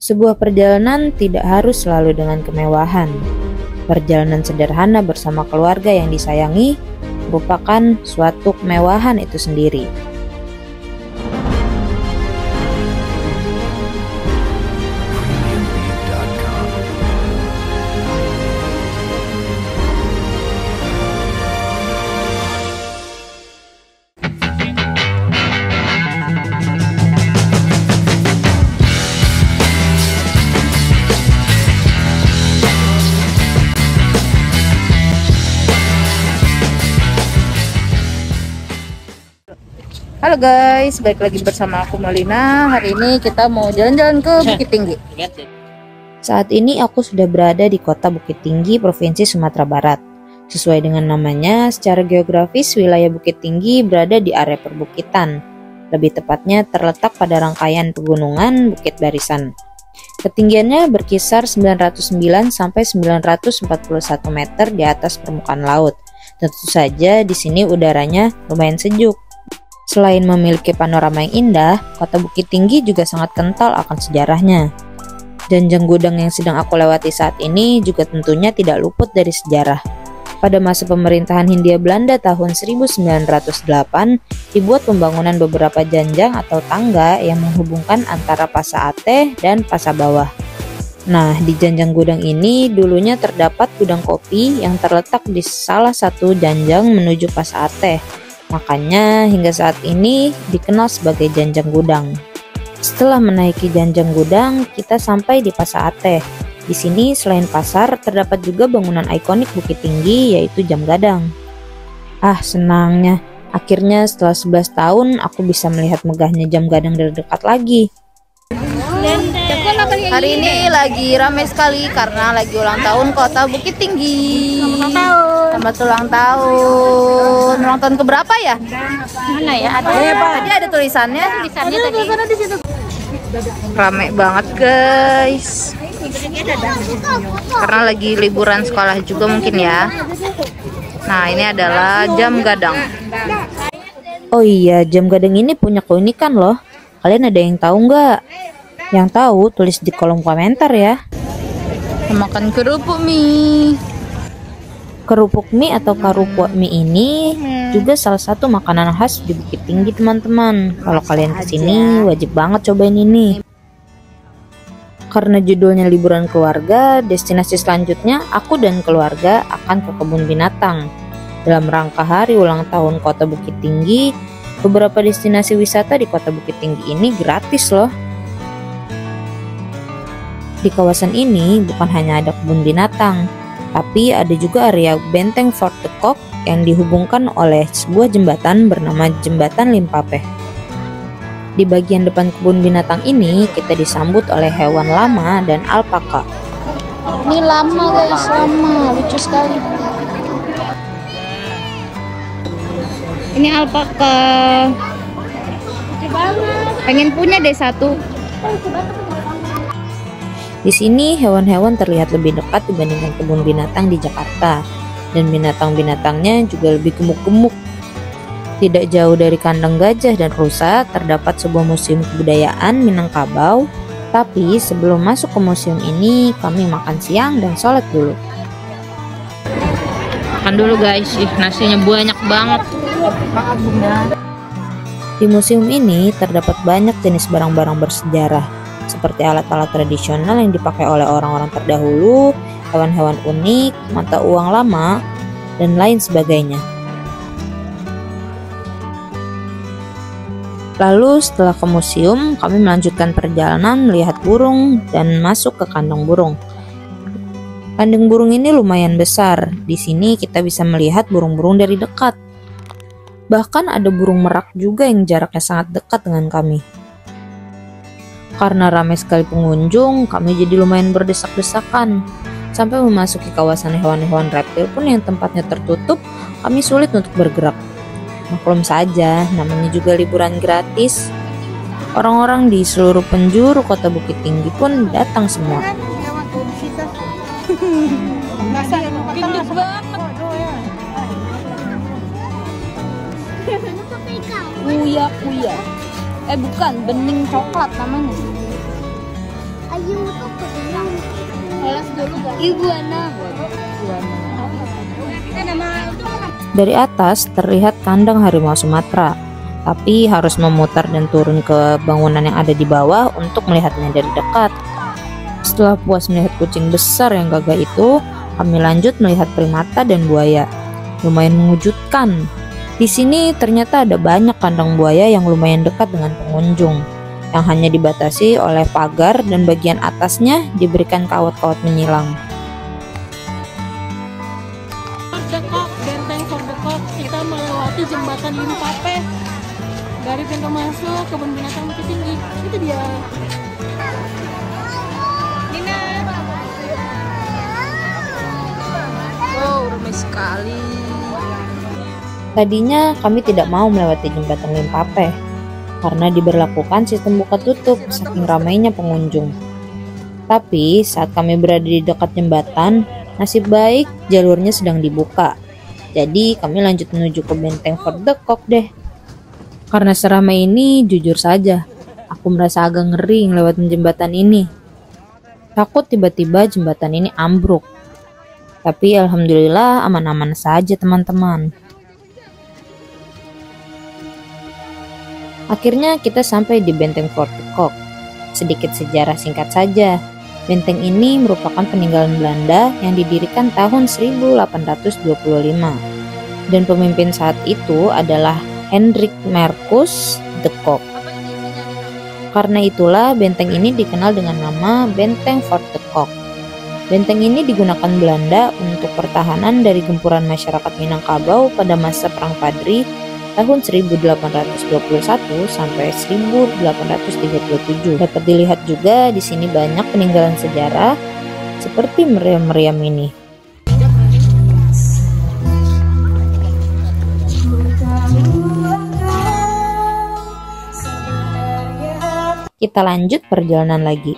Sebuah perjalanan tidak harus selalu dengan kemewahan. Perjalanan sederhana bersama keluarga yang disayangi merupakan suatu kemewahan itu sendiri. Halo guys, balik lagi bersama aku Malina. Hari ini kita mau jalan-jalan ke Bukit Tinggi. Saat ini aku sudah berada di kota Bukit Tinggi, Provinsi Sumatera Barat. Sesuai dengan namanya, secara geografis wilayah Bukit Tinggi berada di area perbukitan. Lebih tepatnya terletak pada rangkaian pegunungan Bukit Barisan. Ketinggiannya berkisar 909 sampai 941 meter di atas permukaan laut. Tentu saja di sini udaranya lumayan sejuk. Selain memiliki panorama yang indah, kota Bukit Tinggi juga sangat kental akan sejarahnya. Janjang Gudang yang sedang aku lewati saat ini juga tentunya tidak luput dari sejarah. Pada masa pemerintahan Hindia Belanda tahun 1908, dibuat pembangunan beberapa janjang atau tangga yang menghubungkan antara Pasa Ateh dan Pasa Bawah. Nah, di Janjang Gudang ini dulunya terdapat gudang kopi yang terletak di salah satu janjang menuju Pasa Ateh. Makanya hingga saat ini dikenal sebagai Janjang Gudang. Setelah menaiki Janjang Gudang, kita sampai di Pasa Ateh. Di sini selain pasar, terdapat juga bangunan ikonik Bukit Tinggi yaitu Jam Gadang. Ah, senangnya. Akhirnya setelah 11 tahun aku bisa melihat megahnya Jam Gadang dari dekat lagi. Hari ini lagi ramai sekali karena lagi ulang tahun kota Bukit Tinggi. Selamat ulang tahun. Ulang tahun keberapa ya? Mana ya? Ada Tadi ada tulisannya. tulisannya tadi. Di situ. Rame banget guys. Karena lagi liburan sekolah juga mungkin ya. Nah, ini adalah Jam Gadang. Oh iya, Jam Gadang ini punya keunikan loh. Kalian ada yang tahu nggak? Yang tahu tulis di kolom komentar ya. Makan kerupuk mie. Kerupuk mie atau karupuk mie ini juga salah satu makanan khas di Bukit Tinggi teman-teman. Kalau kalian kesini wajib banget cobain ini. Karena judulnya liburan keluarga, destinasi selanjutnya aku dan keluarga akan ke kebun binatang. Dalam rangka hari ulang tahun kota Bukit Tinggi, beberapa destinasi wisata di kota Bukit Tinggi ini gratis loh. Di kawasan ini bukan hanya ada kebun binatang, tapi ada juga area benteng Fort de Kock yang dihubungkan oleh sebuah jembatan bernama Jembatan Limpapeh. Di bagian depan kebun binatang ini kita disambut oleh hewan lama dan alpaka. Ini lama guys, lama, lucu sekali. Ini alpaka. Pengen punya deh satu. Di sini hewan-hewan terlihat lebih dekat dibandingkan kebun binatang di Jakarta, dan binatang-binatangnya juga lebih gemuk-gemuk. Tidak jauh dari kandang gajah dan rusa terdapat sebuah museum kebudayaan Minangkabau. Tapi sebelum masuk ke museum ini, kami makan siang dan sholat dulu. Makan dulu guys, nasinya banyak banget. Di museum ini terdapat banyak jenis barang-barang bersejarah, seperti alat-alat tradisional yang dipakai oleh orang-orang terdahulu, hewan-hewan unik, mata uang lama, dan lain sebagainya. Lalu setelah ke museum, kami melanjutkan perjalanan melihat burung dan masuk ke kandang burung. Kandang burung ini lumayan besar. Di sini kita bisa melihat burung-burung dari dekat. Bahkan ada burung merak juga yang jaraknya sangat dekat dengan kami. Karena ramai sekali pengunjung, kami jadi lumayan berdesak-desakan. Sampai memasuki kawasan hewan-hewan reptil pun yang tempatnya tertutup, kami sulit untuk bergerak. Maklum saja, namanya juga liburan gratis. Orang-orang di seluruh penjuru kota Bukit Tinggi pun datang semua. Uya. Bukan, bening coklat namanya. Dari atas terlihat kandang harimau Sumatera, tapi harus memutar dan turun ke bangunan yang ada di bawah untuk melihatnya dari dekat. Setelah puas melihat kucing besar yang gagah itu, kami lanjut melihat primata dan buaya. Lumayan mengejutkan. Di sini ternyata ada banyak kandang buaya yang lumayan dekat dengan pengunjung, yang hanya dibatasi oleh pagar dan bagian atasnya diberikan kawat-kawat menyilang. Benteng Fordekok, kita melewati jembatan Limpape dari pintu masuk kebun binatang Bukit Tinggi. Itu dia. Nina. Wow, ramai sekali. Tadinya kami tidak mau melewati jembatan Limpape karena diberlakukan sistem buka tutup saking ramainya pengunjung. Tapi saat kami berada di dekat jembatan, nasib baik jalurnya sedang dibuka. Jadi kami lanjut menuju ke Benteng Fordekok deh. Karena seramai ini, jujur saja, aku merasa agak ngeri lewat jembatan ini. Takut tiba-tiba jembatan ini ambruk. Tapi alhamdulillah aman-aman saja teman-teman. Akhirnya kita sampai di Benteng Fordekok. Sedikit sejarah singkat saja. Benteng ini merupakan peninggalan Belanda yang didirikan tahun 1825. Dan pemimpin saat itu adalah Hendrik Marcus de Kock. Karena itulah benteng ini dikenal dengan nama Benteng Fordekok. Benteng ini digunakan Belanda untuk pertahanan dari gempuran masyarakat Minangkabau pada masa Perang Padri tahun 1821 sampai 1837. Dapat dilihat juga di sini banyak peninggalan sejarah seperti meriam-meriam ini. Kita lanjut perjalanan lagi.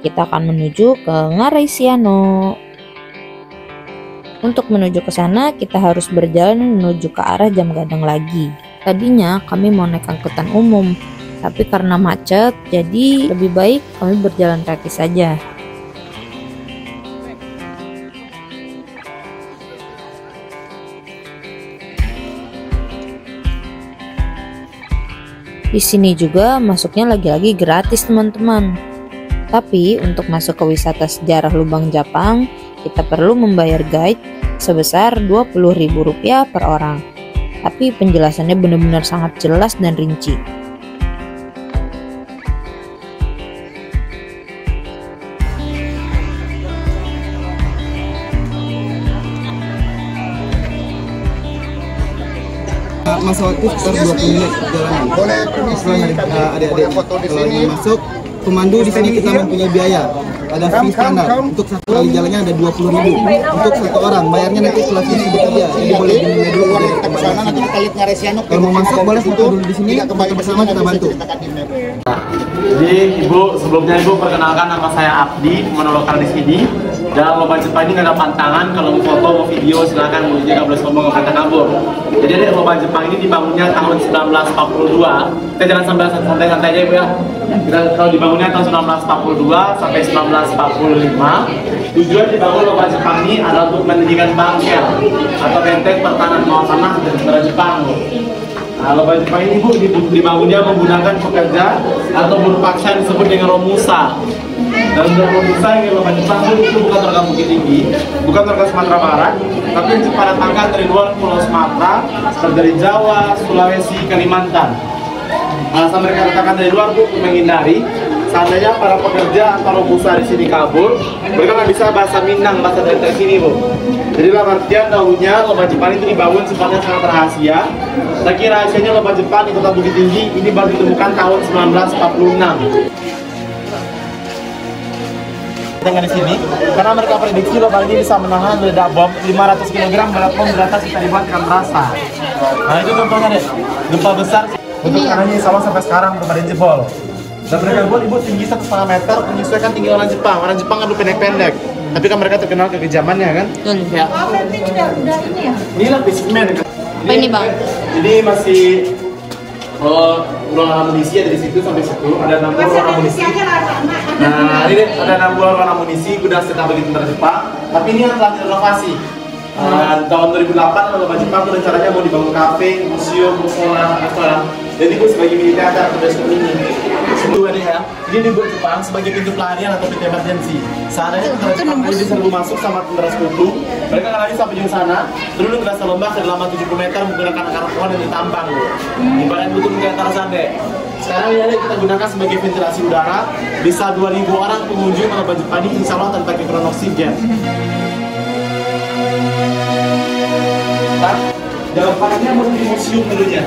Kita akan menuju ke Ngarai Siano. Untuk menuju ke sana, kita harus berjalan menuju ke arah Jam Gadang lagi. Tadinya kami mau naik angkutan umum, tapi karena macet, jadi lebih baik kami berjalan kaki saja. Di sini juga masuknya lagi-lagi gratis teman-teman. Tapi untuk masuk ke wisata sejarah Lubang Japang, kita perlu membayar guide sebesar Rp20.000 per orang. Tapi penjelasannya benar-benar sangat jelas dan rinci. Masa waktu sekitar 20 menit perjalanan. Setelah adik-adik lagi masuk, pemandu di sini kita mempunyai biaya. Ada fee standar. Untuk satu kali jalannya ada 20.000 untuk satu orang. Bayarnya nanti setelah sini dia. Jadi boleh dinilai dulu dari sana. Nanti kita lihat Ngarai Siano. Kalau mau masuk boleh foto dulu di sini. Foto bersama kita bantu. Jadi Ibu, sebelumnya Ibu perkenalkan, nama saya Abdi, monolokal di sini. Dan lomba Jepang ini nggak ada pantangan, kalau mau foto, mau video silakan, mau nggak boleh sombong, nggak boleh kabur. Jadi ada lomba Jepang ini dibangunnya tahun 1942. Kita jangan sampai santai-santai aja Ibu ya. Kita kalau dibangunnya tahun 1942 sampai 1945. Tujuan dibangun lomba Jepang ini adalah untuk mendirikan bangkel atau benteng pertahanan bawah tanah dari negara Jepang. Nah, lomba Jepang ini Bu dibangunnya menggunakan pekerja atau buruh paksa yang disebut dengan romusa. Dan untuk romusa yang lomba Jepang itu bukan warga Bukit Tinggi, bukan warga Sumatera Barat, tapi yang para tangga dari luar Pulau Sumatera, dari Jawa, Sulawesi, Kalimantan. Alasan mereka datangkan dari luar Bu untuk menghindari seandainya para pekerja atau romusa di sini kabur, mereka nggak bisa bahasa Minang, bahasa dari sini Bu. Jadi dalam artian dahulunya lomba Jepang itu dibangun sifatnya sangat rahasia. Lagi rahasianya lomba Jepang di Kota Bukit Tinggi ini baru ditemukan tahun 1946. Dengan di sini, karena mereka prediksi lomba ini bisa menahan ledak bom 500 kg berat bom di atas bisa dibuatkan rasa. Nah itu contohnya deh, gempa besar. Untuk karena ini sama sampai sekarang belum ada yang jebol. Dan mereka buat Ibu tinggi 1,5 meter menyesuaikan tinggi orang Jepang. Orang Jepang kan pendek-pendek, tapi kan mereka terkenal kekejamannya kan. Ya. Ini lapis semen. Apa ini Bang? Jadi masih ruang amunisi ada di situ sampai situ. Ada 60 ruang amunisi. Nah, ini ada 6 buah ruang amunisi, gudang senjata bagi tentara Jepang. Tapi ini yang telah direnovasi. Tahun 2008 lomba Jepang itu rencananya mau dibangun kafe, museum, musola, restoran. Jadi bu sebagai militer atau bioskop ini. Kedua nih ya, ini dibuat Jepang sebagai pintu pelarian atau pintu emergency. Seandainya tentara Jepang tadi diserbu masuk sama tentara sekutu, mereka akan lari sampai ujung sana, terus berasa lomba kedalaman 70 meter menggunakan akar pohon yang ditambang. Ibarat butuh ke atas sana. Sekarang ini kita gunakan sebagai ventilasi udara, bisa 2.000 orang pengunjung lomba Jepang ini insya Allah tanpa kekurangan oksigen. Jawabannya mesti museum dulunya.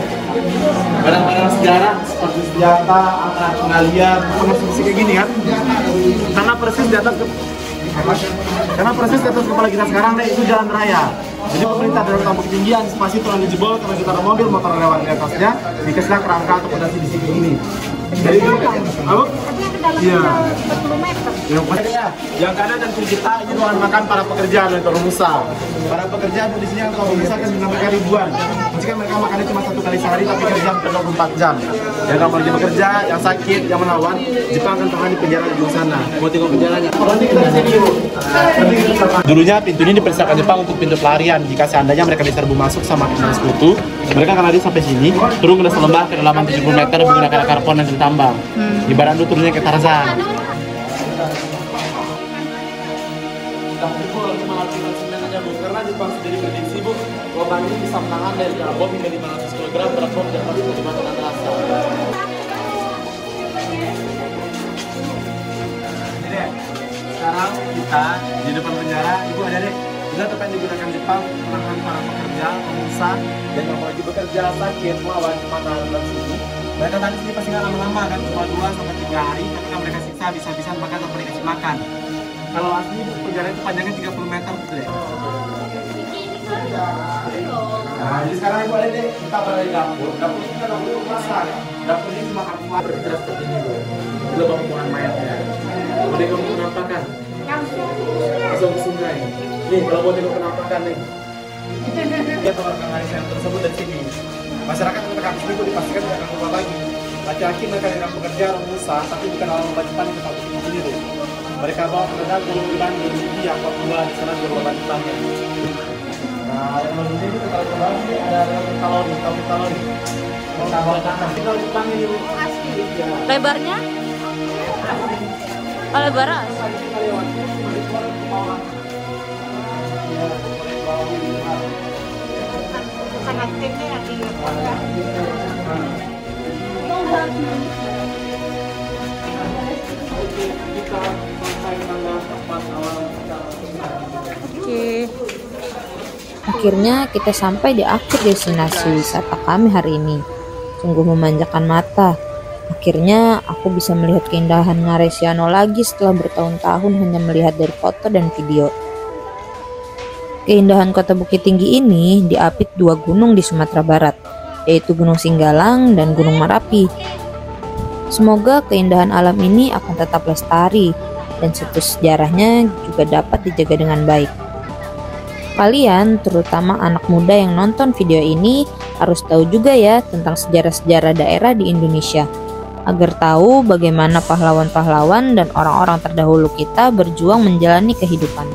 Barang-barang sejarah seperti senjata, alat pengalian, masih kayak gini kan? Karena persis di atas kepala kita sekarang deh itu jalan raya. Jadi pemerintah dalam Kota Bukit Tinggi antisipasi turun dijebol karena kita ada mobil motor lewat di atasnya, dikasihlah kerangka atau fondasi di sini ini. Jadi itu apa? Iya. Yang kanan dan kiri kita ini ruangan makan para pekerja dan pengusaha. Para pekerja di sini yang kalau bisa kan mereka ribuan. Jika mereka makannya cuma 1 kali sehari tapi kerja 24 jam. Yang kalau lagi bekerja, yang sakit, yang melawan, Jepang akan tahan di penjara di sana. Mau tengok penjaranya. Dulunya pintu ini dipersiapkan Jepang untuk pintu pelarian. Jika seandainya mereka diserbu masuk sama tentara sekutu, mereka akan lari sampai sini, turun ke dasar lembah kedalaman 70 meter menggunakan akar pohon yang ditambang. Ibarat itu turunnya ke Tarzan. Karena Jepang sendiri prediksi bu, lubang ini bisa menahan dari bom hingga 500 kg berat bom dan habis jembatan antarasa. Jadi deh, sekarang kita di depan penjara, ibu ada deh. Bila tempat yang digunakan Jepang menahan para pekerja, pengusaha, dan yang lagi bekerja sakit melawan mana dan sini. Mereka tadi sini pasti nggak lama-lama kan, cuma 2 sampai 3 hari, ketika mereka siksa bisa-bisa makan tanpa dikasih makan. Kalau asli penjara itu panjangnya 30 meter gitu deh. Nah, jadi sekarang ibu ada deh, kita berada di dapur. Dapur ini kan dapur untuk masak. Dapur ini cuma kamu berbicara seperti ini bu. Ini lubang pembuangan mayatnya. Mau tengok penampakan? Langsung ke sungai. Nih, kalau mau tengok penampakan nih. Dia pengarang yang tersebut dari sini. Masyarakat yang terkait sini dipastikan tidak akan keluar lagi. Laki-laki mereka yang bekerja pengusaha, tapi bukan dalam lomba Jepang di tempat ini sendiri. Mereka bawa pedang dari Bandung, India, Papua, di sana juga lomba Jepang. Nah, yang baru ini kita coba ada kalori, kalori. Kalau Jepang ini Lebarnya? Oh, lebar Akhirnya kita sampai di akhir destinasi wisata kami hari ini. Sungguh memanjakan mata. Akhirnya aku bisa melihat keindahan Ngaresiano lagi setelah bertahun-tahun hanya melihat dari foto dan video. Keindahan Kota Bukit Tinggi ini diapit 2 gunung di Sumatera Barat, yaitu Gunung Singgalang dan Gunung Merapi. Semoga keindahan alam ini akan tetap lestari dan situs sejarahnya juga dapat dijaga dengan baik. Kalian, terutama anak muda yang nonton video ini, harus tahu juga ya tentang sejarah-sejarah daerah di Indonesia, agar tahu bagaimana pahlawan-pahlawan dan orang-orang terdahulu kita berjuang menjalani kehidupan.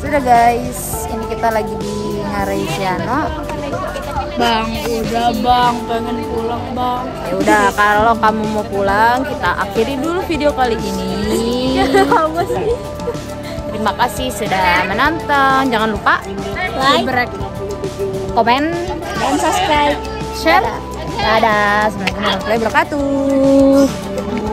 Sudah guys, ini kita lagi di Ngaresiano. Bang, udah bang, pengen pulang bang. Ya udah, kalau kamu mau pulang, kita akhiri dulu video kali ini. Terima kasih sudah menonton. Jangan lupa like, komen, dan subscribe, share. Dadah. Assalamualaikum warahmatullahi wabarakatuh.